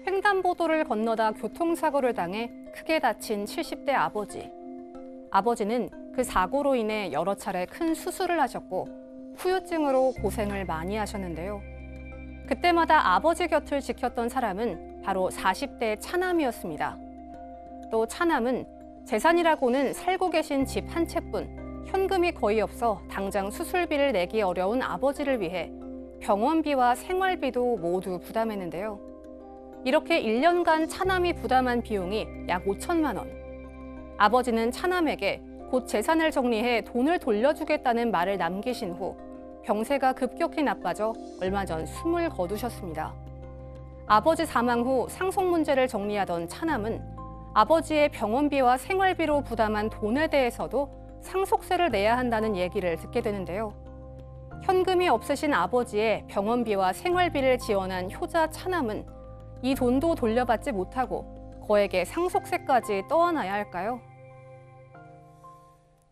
횡단보도를 건너다 교통사고를 당해 크게 다친 70대 아버지. 아버지는 그 사고로 인해 여러 차례 큰 수술을 하셨고 후유증으로 고생을 많이 하셨는데요. 그때마다 아버지 곁을 지켰던 사람은 바로 40대 차남이었습니다. 또 차남은 재산이라고는 살고 계신 집 한 채뿐 현금이 거의 없어 당장 수술비를 내기 어려운 아버지를 위해 병원비와 생활비도 모두 부담했는데요. 이렇게 1년간 차남이 부담한 비용이 약 5천만 원. 아버지는 차남에게 곧 재산을 정리해 돈을 돌려주겠다는 말을 남기신 후 병세가 급격히 나빠져 얼마 전 숨을 거두셨습니다. 아버지 사망 후 상속 문제를 정리하던 차남은 아버지의 병원비와 생활비로 부담한 돈에 대해서도 상속세를 내야 한다는 얘기를 듣게 되는데요. 현금이 없으신 아버지의 병원비와 생활비를 지원한 효자 차남은 이 돈도 돌려받지 못하고 거액의 상속세까지 떠안아야 할까요?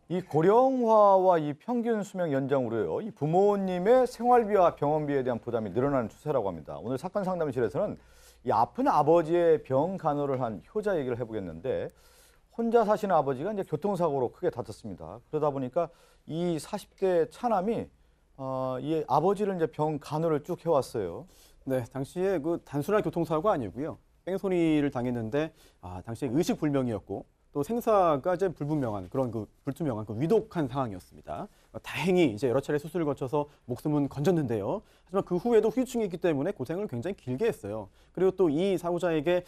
이 고령화와 이 평균 수명 연장으로요, 이 부모님의 생활비와 병원비에 대한 부담이 늘어나는 추세라고 합니다. 오늘 사건 상담실에서는 이 아픈 아버지의 병 간호를 한 효자 얘기를 해보겠는데, 혼자 사시는 아버지가 이제 교통사고로 크게 다쳤습니다. 그러다 보니까 이 40대 차남이 이 아버지를 이제 병 간호를 쭉 해왔어요. 네, 당시에 그 단순한 교통사고가 아니고요. 뺑소니를 당했는데 당시에 의식불명이었고 또 생사가 이제 불투명한 그 위독한 상황이었습니다. 다행히 이제 여러 차례 수술을 거쳐서 목숨은 건졌는데요. 하지만 그 후에도 후유증이 있기 때문에 고생을 굉장히 길게 했어요. 그리고 또 이 사고자에게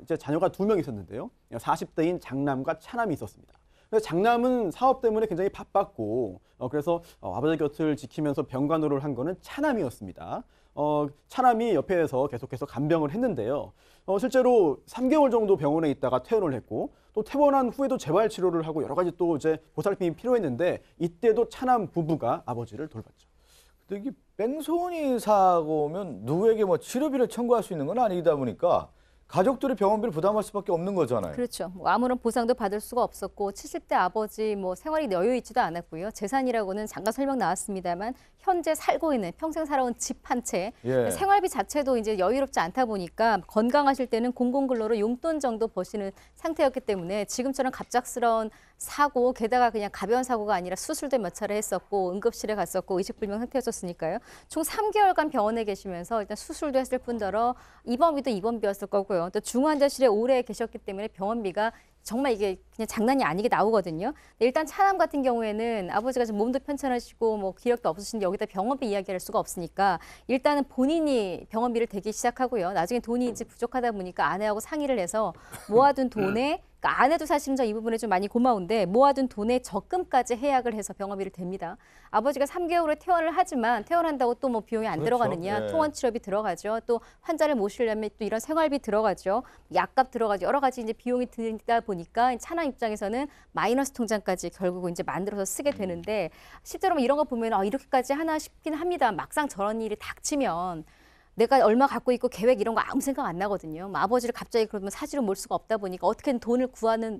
이제 자녀가 2명 있었는데요. 40대인 장남과 차남이 있었습니다. 그래서 장남은 사업 때문에 굉장히 바빴고 그래서 아버지 곁을 지키면서 병간호를 한 거는 차남이었습니다. 차남이 옆에서 계속해서 간병을 했는데요. 실제로 3개월 정도 병원에 있다가 퇴원을 했고 또 퇴원한 후에도 재활 치료를 하고 여러 가지 또 이제 보살핌이 필요했는데 이때도 차남 부부가 아버지를 돌봤죠. 근데 이게 뺑소니 사고면 누구에게 뭐 치료비를 청구할 수 있는 건 아니다 보니까 가족들이 병원비를 부담할 수밖에 없는 거잖아요. 그렇죠. 뭐 아무런 보상도 받을 수가 없었고 70대 아버지 뭐 생활이 여유 있지도 않았고요. 재산이라고는 잠깐 설명 나왔습니다만 현재 살고 있는 평생 살아온 집 한 채, 예. 생활비 자체도 이제 여유롭지 않다 보니까 건강하실 때는 공공근로로 용돈 정도 버시는 상태였기 때문에 지금처럼 갑작스러운 사고, 게다가 그냥 가벼운 사고가 아니라 수술도 몇 차례 했었고 응급실에 갔었고 의식불명 상태였었으니까요. 총 3개월간 병원에 계시면서 일단 수술도 했을 뿐더러 입원비도 입원비였을 거고요. 또 중환자실에 오래 계셨기 때문에 병원비가 정말 이게 그냥 장난이 아니게 나오거든요. 일단 차남 같은 경우에는 아버지가 좀 몸도 편찮으시고 뭐 기력도 없으신데 여기다 병원비 이야기할 수가 없으니까 일단은 본인이 병원비를 대기 시작하고요. 나중에 돈이 이제 부족하다 보니까 아내하고 상의를 해서 모아둔 돈에 그러니까 아내도 사실은 이 부분에 좀 많이 고마운데 모아둔 돈에 적금까지 해약을 해서 병원비를 댑니다. 아버지가 3개월 후에 퇴원을 하지만 퇴원한다고 또 뭐 비용이 안 그렇죠. 들어가느냐. 네. 통원 치료비 들어가죠. 또 환자를 모시려면 또 이런 생활비 들어가죠. 약값 들어가죠. 여러 가지 이제 비용이 들다 보니까 차남 입장에서는 마이너스 통장까지 결국 이제 만들어서 쓰게 되는데 실제로 이런 거 보면 이렇게까지 하나 싶긴 합니다. 막상 저런 일이 닥치면 내가 얼마 갖고 있고 계획 이런 거 아무 생각 안 나거든요. 아버지를 갑자기 그러면 사지로 몰 수가 없다 보니까 어떻게든 돈을 구하는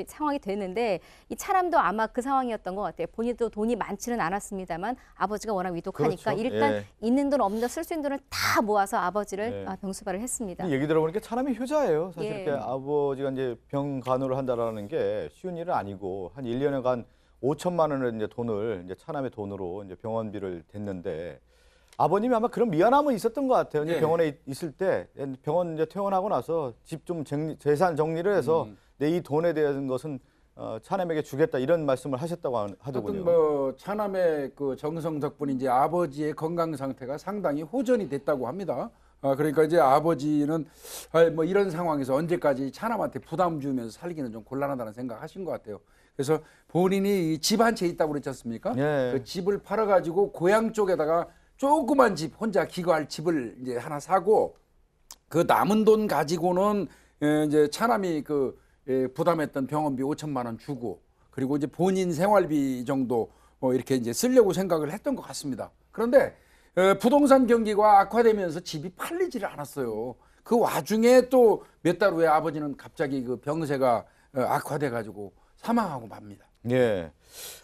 상황이 되는데 이 차남도 아마 그 상황이었던 것 같아요. 본인도 돈이 많지는 않았습니다만 아버지가 워낙 위독하니까 그렇죠. 일단 예. 있는 돈 없는 돈 쓸 수 있는 돈을 다 모아서 아버지를 예. 병수발을 했습니다. 얘기 들어보니까 차남이 효자예요. 사실 예. 이렇게 아버지가 이제 병 간호를 한다라는 게 쉬운 일은 아니고 한 1년간 5천만 원을 이제 돈을 이제 차남의 돈으로 이제 병원비를 댔는데 아버님이 아마 그런 미안함은 있었던 것 같아요. 이제 네. 병원에 있을 때 병원 이제 퇴원하고 나서 집 좀 재산 정리를 해서 내 이 돈에 대한 것은 차남에게 주겠다 이런 말씀을 하셨다고 하더군요. 하여튼 뭐 차남의 그 정성 덕분에 이제 아버지의 건강 상태가 상당히 호전이 됐다고 합니다. 그러니까 이제 아버지는 뭐 이런 상황에서 언제까지 차남한테 부담 주면서 살기는 좀 곤란하다는 생각하신 것 같아요. 그래서 본인이 집 한 채 있다고 그랬지 않습니까? 예. 그 집을 팔아가지고 고향 쪽에다가 조그만 집 혼자 기거할 집을 이제 하나 사고 그 남은 돈 가지고는 이제 차남이 부담했던 병원비 5천만 원 주고 그리고 이제 본인 생활비 정도 이렇게 이제 쓰려고 생각을 했던 것 같습니다. 그런데 부동산 경기가 악화되면서 집이 팔리지를 않았어요. 그 와중에 또 몇 달 후에 아버지는 갑자기 그 병세가 악화돼 가지고 사망하고 맙니다. 예.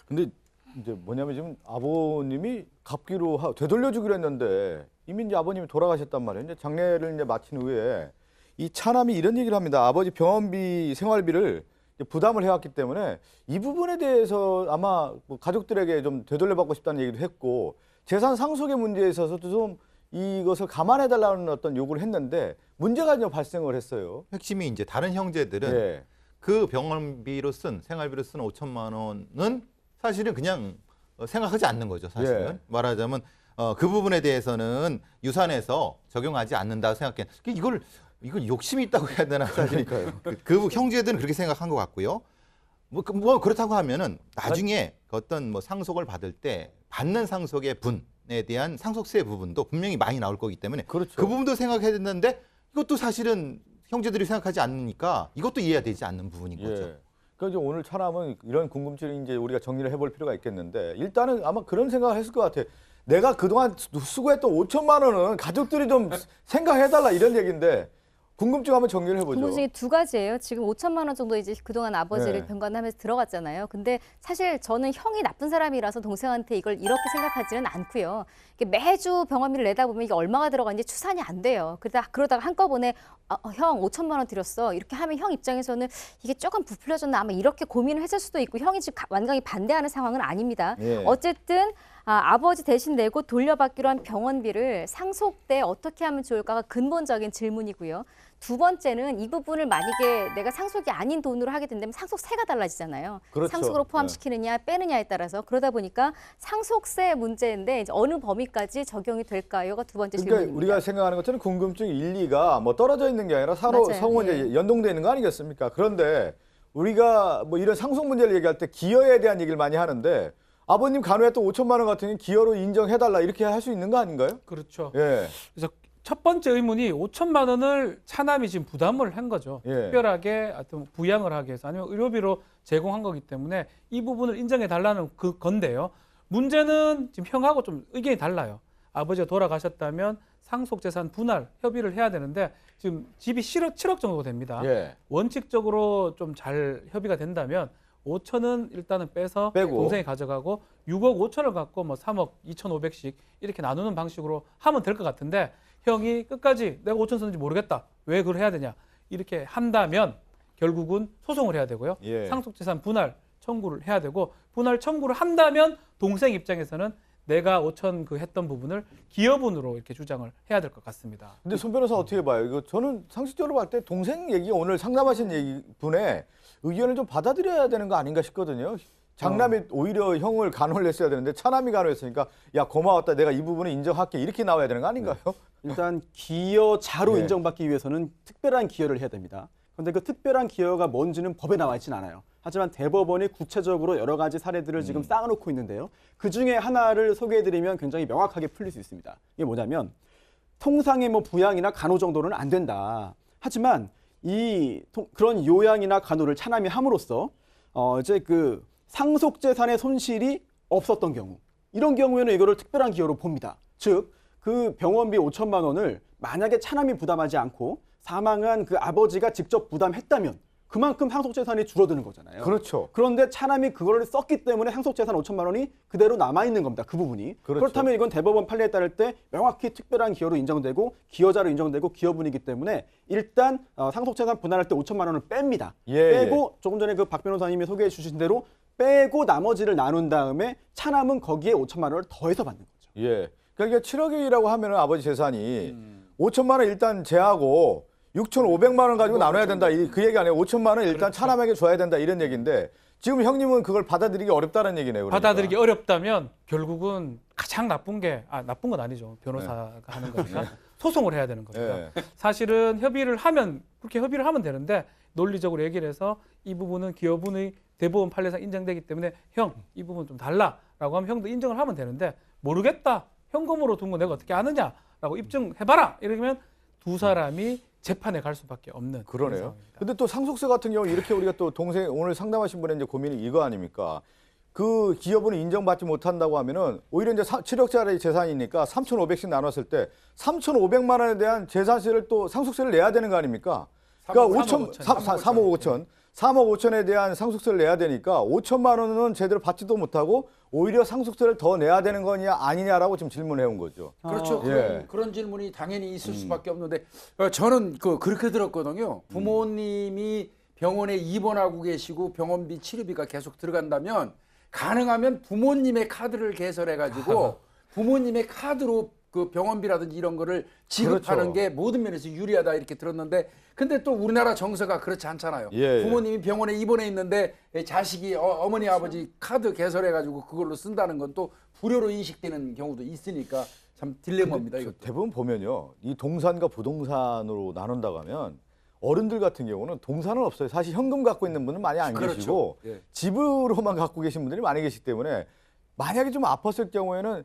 근데 이제 뭐냐면 지금 아버님이 갚기로 되돌려주기로 했는데 이미 이제 아버님이 돌아가셨단 말이에요. 이제 장례를 이제 마친 후에 이 차남이 이런 얘기를 합니다. 아버지 병원비, 생활비를 이제 부담을 해왔기 때문에 이 부분에 대해서 아마 뭐 가족들에게 좀 되돌려받고 싶다는 얘기도 했고 재산 상속의 문제에 있어서도 좀 이것을 감안해달라는 어떤 요구를 했는데 문제가 이제 발생을 했어요. 핵심이 이제 다른 형제들은 예. 그 병원비로 쓴 생활비로 쓴 5천만 원은 사실은 그냥 생각하지 않는 거죠. 사실은 예. 말하자면 그 부분에 대해서는 유산에서 적용하지 않는다고 생각해. 이걸 욕심이 있다고 해야 되나 사실. 그 형제들은 그렇게 생각한 것 같고요. 뭐 그렇다고 하면은 나중에 어떤 뭐 상속을 받을 때 받는 상속의 분에 대한 상속세 부분도 분명히 많이 나올 거기 때문에 그렇죠. 그 부분도 생각해야 된다는데 이것도 사실은 형제들이 생각하지 않으니까 이것도 이해가 되지 않는 부분인 거죠. 예. 그러니까 이제 오늘 차남은 이런 궁금증을 이제 우리가 정리를 해볼 필요가 있겠는데 일단은 아마 그런 생각을 했을 것 같아요. 내가 그동안 수고했던 5천만 원은 가족들이 좀 생각해달라 이런 얘기인데 궁금증 한번 정리를 해보죠. 궁금증이 두 가지예요. 지금 5천만 원 정도 이제 그동안 아버지를 네. 병간하면서 들어갔잖아요. 근데 사실 저는 형이 나쁜 사람이라서 동생한테 이걸 이렇게 생각하지는 않고요. 이게 매주 병원비를 내다 보면 이게 얼마가 들어가는지 추산이 안 돼요. 그러다가 한꺼번에 형 5천만 원 드렸어. 이렇게 하면 형 입장에서는 이게 조금 부풀려졌나 아마 이렇게 고민을 했을 수도 있고 형이 지금 완강히 반대하는 상황은 아닙니다. 예. 어쨌든 아버지 대신 내고 돌려받기로 한 병원비를 상속 때 어떻게 하면 좋을까가 근본적인 질문이고요. 두 번째는 이 부분을 만약에 내가 상속이 아닌 돈으로 하게 된다면 상속세가 달라지잖아요. 그렇죠. 상속으로 포함시키느냐 빼느냐에 따라서 그러다 보니까 상속세 문제인데 이제 어느 범위까지 적용이 될까요가 두 번째 그러니까 질문입니다. 우리가 생각하는 것처럼 궁금증 1, 2가 뭐 떨어져 있는 게 아니라 서로 맞아요. 성우 네. 이제 연동되어 있는 거 아니겠습니까? 그런데 우리가 뭐 이런 상속 문제를 얘기할 때 기여에 대한 얘기를 많이 하는데 아버님 간호했던 5천만 원 같은 경우는 기여로 인정해달라 이렇게 할 수 있는 거 아닌가요? 그렇죠. 예. 그래서 첫 번째 의문이 5천만 원을 차남이 지금 부담을 한 거죠. 예. 특별하게 어떤 부양을 하기 위해서 아니면 의료비로 제공한 거기 때문에 이 부분을 인정해 달라는 그 건데요. 문제는 지금 형하고 좀 의견이 달라요. 아버지가 돌아가셨다면 상속재산 분할 협의를 해야 되는데 지금 집이 7억 정도 됩니다. 예. 원칙적으로 좀 잘 협의가 된다면 5천은 일단은 빼서 빼고. 동생이 가져가고 6억 5천을 갖고 뭐 3억 2,500씩 이렇게 나누는 방식으로 하면 될 것 같은데 형이 끝까지 내가 5천 썼는지 모르겠다. 왜 그걸 해야 되냐. 이렇게 한다면 결국은 소송을 해야 되고요. 예. 상속재산 분할 청구를 해야 되고 분할 청구를 한다면 동생 입장에서는 내가 5천 그 했던 부분을 기여분으로 이렇게 주장을 해야 될 것 같습니다. 근데 손 변호사 어떻게 봐요? 이거 저는 상식적으로 봤을 때 동생 얘기 오늘 상담하신 얘기 분의 의견을 좀 받아들여야 되는 거 아닌가 싶거든요. 장남이 오히려 형을 간호를 했어야 되는데 차남이 간호했으니까 야 고마웠다 내가 이 부분을 인정할게 이렇게 나와야 되는 거 아닌가요? 일단 기여자로 네. 인정받기 위해서는 특별한 기여를 해야 됩니다. 그런데 그 특별한 기여가 뭔지는 법에 나와 있진 않아요. 하지만 대법원이 구체적으로 여러 가지 사례들을 지금 쌓아놓고 있는데요. 그중에 하나를 소개해드리면 굉장히 명확하게 풀릴 수 있습니다. 이게 뭐냐면 통상의 뭐 부양이나 간호 정도는 안 된다. 하지만 그런 요양이나 간호를 차남이 함으로써 이제 그 상속재산의 손실이 없었던 경우 이런 경우에는 이거를 특별한 기여로 봅니다. 즉 그 병원비 5천만 원을 만약에 차남이 부담하지 않고 사망한 그 아버지가 직접 부담했다면 그만큼 상속재산이 줄어드는 거잖아요. 그렇죠. 그런데 차남이 그거를 썼기 때문에 상속재산 5천만 원이 그대로 남아있는 겁니다. 그 부분이. 그렇죠. 그렇다면 이건 대법원 판례에 따를 때 명확히 특별한 기여로 인정되고 기여자로 인정되고 기여분이기 때문에 일단 상속재산 분할할 때 5천만 원을 뺍니다. 예, 빼고 조금 전에 그 박 변호사님이 소개해 주신 대로 빼고 나머지를 나눈 다음에 차남은 거기에 5천만 원을 더해서 받는 거죠. 예. 그러니까 7억이라고 하면은 아버지 재산이 5천만 원 일단 제하고 6,500만 원 가지고 나눠야 된다. 그 얘기 아니에요. 5천만 원 일단 차남에게 줘야 된다. 이런 얘기인데 지금 형님은 그걸 받아들이기 어렵다는 얘기네요. 그러니까. 받아들이기 어렵다면 결국은 가장 나쁜 게 나쁜 건 아니죠. 변호사가 하는 거니까 소송을 해야 되는 겁니다. 예. 사실은 그렇게 협의를 하면 되는데 논리적으로 얘기를 해서 이 부분은 기여분의 대법원 판례상 인정되기 때문에 형 이 부분 좀 달라라고 하면 형도 인정을 하면 되는데 모르겠다. 현금으로 둔 거 내가 어떻게 아느냐라고 입증해봐라. 이러면 두 사람이 재판에 갈 수밖에 없는 그런 그러네요. 상황입니다. 근데 또 상속세 같은 경우 이렇게 우리가 또 동생 오늘 상담하신 분의 이제 고민이 이거 아닙니까? 그 기여분을 인정받지 못한다고 하면은 오히려 이제 7억짜리 재산이니까 3,500씩 나눴을 때 3,500만 원에 대한 재산세를 또 상속세를 내야 되는 거 아닙니까? 그러니까 3억 5천. 3억 5천에 대한 상속세를 내야 되니까 5천만 원은 제대로 받지도 못하고 오히려 상속세를 더 내야 되는 거냐 아니냐라고 지금 질문해 온 거죠. 그렇죠. 예. 그런 질문이 당연히 있을 수밖에 없는데 저는 그렇게 들었거든요. 부모님이 병원에 입원하고 계시고 병원비 치료비가 계속 들어간다면 가능하면 부모님의 카드를 개설해가지고 부모님의 카드로 그 병원비라든지 이런 거를 지급하는 그렇죠. 게 모든 면에서 유리하다 이렇게 들었는데 근데 또 우리나라 정서가 그렇지 않잖아요. 예, 예. 부모님이 병원에 입원해 있는데 자식이 어머니 아버지 카드 개설해가지고 그걸로 쓴다는 건 또 불효로 인식되는 경우도 있으니까 참 딜레마입니다. 이것도. 대부분 보면요, 이 동산과 부동산으로 나눈다고 하면 어른들 같은 경우는 동산은 없어요. 사실 현금 갖고 있는 분은 많이 안 그렇죠. 계시고 예. 집으로만 갖고 계신 분들이 많이 계시기 때문에 만약에 좀 아팠을 경우에는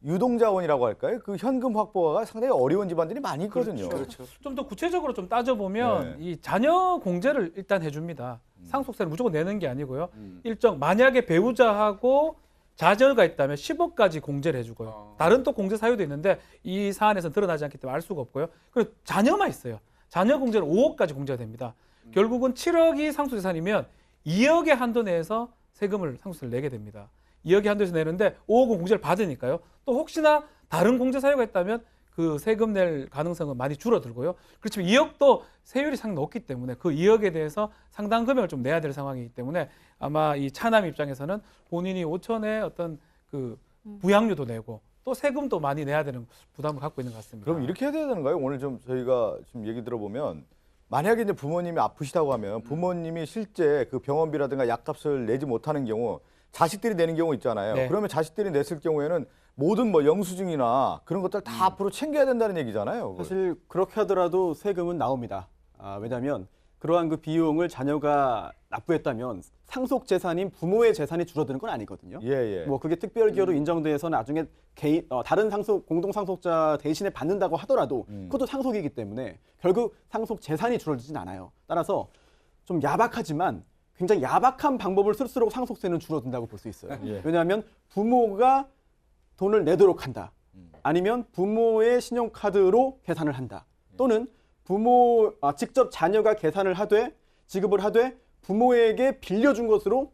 유동자원이라고 할까요? 그 현금 확보가 상당히 어려운 집안들이 많이 있거든요. 그렇죠. 좀 더 구체적으로 좀 따져보면 네. 이 자녀 공제를 일단 해줍니다. 상속세를 무조건 내는 게 아니고요. 음. 일정 만약에 배우자하고 자녀가 있다면 10억까지 공제를 해주고요. 다른 또 공제 사유도 있는데 이 사안에서 드러나지 않기 때문에 알 수가 없고요. 그리고 자녀만 있어요. 자녀 공제는 5억까지 공제가 됩니다. 결국은 7억이 상속재산이면 2억의 한도 내에서 세금을 상속세를 내게 됩니다. 2억의 한도에서 내는데 5억은 공제를 받으니까요. 또 혹시나 다른 공제 사유가 있다면 그 세금 낼 가능성은 많이 줄어들고요. 그렇지만 2억도 세율이 상당히 높기 때문에 그 2억에 대해서 상당 금액을 좀 내야 될 상황이기 때문에 아마 이 차남 입장에서는 본인이 5천의 어떤 그 부양료도 내고 또 세금도 많이 내야 되는 부담을 갖고 있는 것 같습니다. 그럼 이렇게 해야 되는가요? 오늘 좀 저희가 지금 얘기 들어보면 만약에 이제 부모님이 아프시다고 하면 부모님이 실제 그 병원비라든가 약값을 내지 못하는 경우 자식들이 내는 경우 있잖아요. 네. 그러면 자식들이 냈을 경우에는 모든 뭐 영수증이나 그런 것들 다 앞으로 챙겨야 된다는 얘기잖아요. 그걸. 사실 그렇게 하더라도 세금은 나옵니다. 왜냐하면 그러한 그 비용을 자녀가 납부했다면 상속 재산인 부모의 재산이 줄어드는 건 아니거든요. 예, 예. 뭐 그게 특별 기여로 인정돼서 나중에 개인 다른 상속 공동 상속자 대신에 받는다고 하더라도 그것도 상속이기 때문에 결국 상속 재산이 줄어들진 않아요. 따라서 좀 야박하지만 굉장히 야박한 방법을 쓸수록 상속세는 줄어든다고 볼 수 있어요. 예. 왜냐하면 부모가 돈을 내도록 한다. 아니면 부모의 신용카드로 계산을 한다. 또는 직접 자녀가 계산을 하되 지급을 하되 부모에게 빌려준 것으로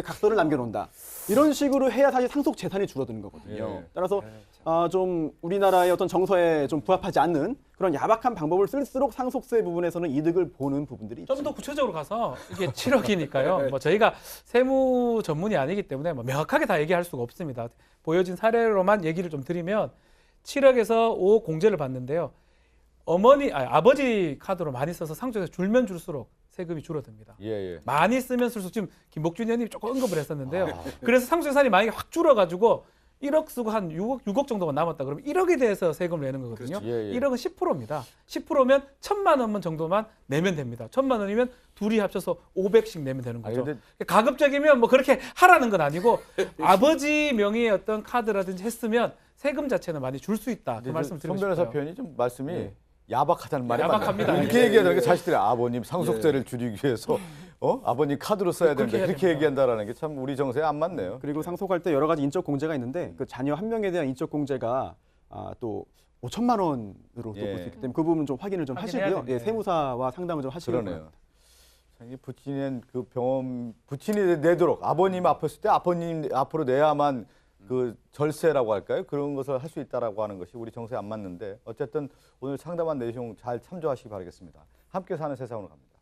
각서를 남겨놓는다. 이런 식으로 해야 사실 상속 재산이 줄어드는 거거든요. 예. 따라서 좀 우리나라의 어떤 정서에 좀 부합하지 않는 그런 야박한 방법을 쓸수록 상속세 부분에서는 이득을 보는 부분들이 있죠. 좀 더 구체적으로 가서 이게 7억이니까요. 뭐 저희가 세무 전문이 아니기 때문에 뭐 명확하게 다 얘기할 수가 없습니다. 보여진 사례로만 얘기를 좀 드리면 7억에서 5억 공제를 받는데요. 아버지 카드로 많이 써서 상속세가 줄면 줄수록 세금이 줄어듭니다. 예, 예. 많이 쓰면 쓸수록 지금 김복준 의원님이 조금 언급을 했었는데요. 그래서 상속재산이 만약에 확 줄어가지고 1억 쓰고 한 6억 정도만 남았다 그러면 1억에 대해서 세금을 내는 거거든요. 그렇죠. 예, 예. 1억은 10%입니다. 10%면 1,000만 원만 정도만 내면 됩니다. 1,000만 원이면 둘이 합쳐서 500씩 내면 되는 거죠. 근데 가급적이면 뭐 그렇게 하라는 건 아니고 아버지 명의의 어떤 카드라든지 했으면 세금 자체는 많이 줄 수 있다. 그 말씀 드리고 손 변호사 싶어요. 표현이 좀 말씀이 예. 야박하다는 말이 야박합니다. 맞나요? 이렇게 얘기하다가 자식들이 아버님 상속세를 줄이기 위해서 아버님 카드로 써야 그렇게 되는데 해야 그렇게 됩니다. 얘기한다라는 게 참 우리 정서에 안 맞네요. 그리고 상속할 때 여러 가지 인적 공제가 있는데 그 자녀 한 명에 대한 인적 공제가 또 5천만 원으로 또 예. 볼 수 있기 때문에 그 부분 좀 확인을 좀 확인해야 하시고요. 됩니다. 예, 세무사와 상담을 좀 하시기 그러네요. 바랍니다. 참, 이 부친은 그 부친이 내도록 아버님 아팠을 때 아버님 앞으로 내야만 그 절세라고 할까요? 그런 것을 할 수 있다라고 하는 것이 우리 정서에 안 맞는데 어쨌든 오늘 상담한 내용 잘 참조하시기 바라겠습니다. 함께 사는 세상으로 갑니다.